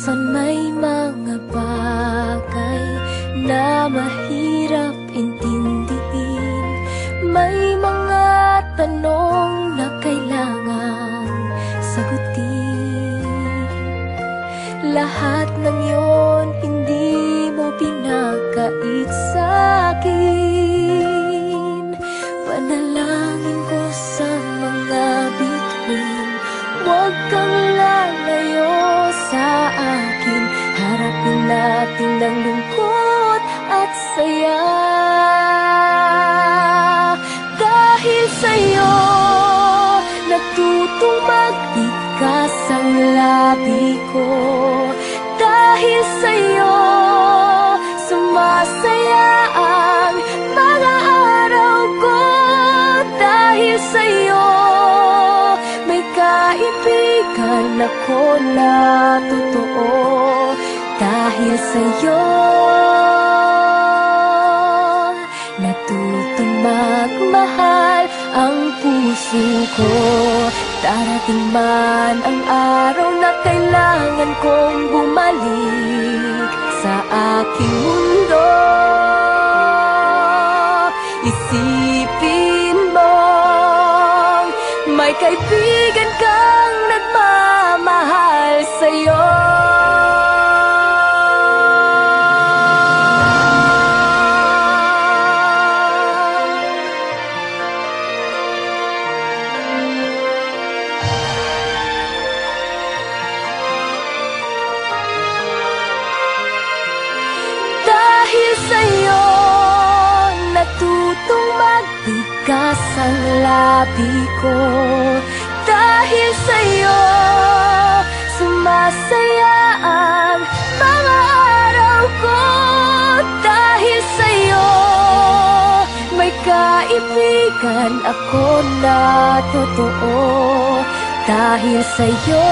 Minsan may mga bagay na mahirap intindihin. May mga tanong na kailangang sagutin. Lahat ng yon hindi mo pinagkait sa'kin. Panalangin ko sa mga bituin, huwag kang lalayo sa akin. Harapin natin ang lungkot at saya. Dahil sa'yo natutong magtikas ang labi ko. Dahil sa'yo sumasaya ang mga araw ko. Dahil sa'yo may kaibigan ako na totoo. Dahil sa'yo natutong magmahal ang puso ko. Darating man ang araw na kailangan kong bumalik sa aking mundo. Isipin mong may kaibigan kang nagmamahal sa'yo. Dahil sa'yo natutong magtikas ang labi ko. Dahil sa'yo sumasaya ang mga araw ko. Dahil sa'yo may kaibigan ako na totoo. Dahil sa'yo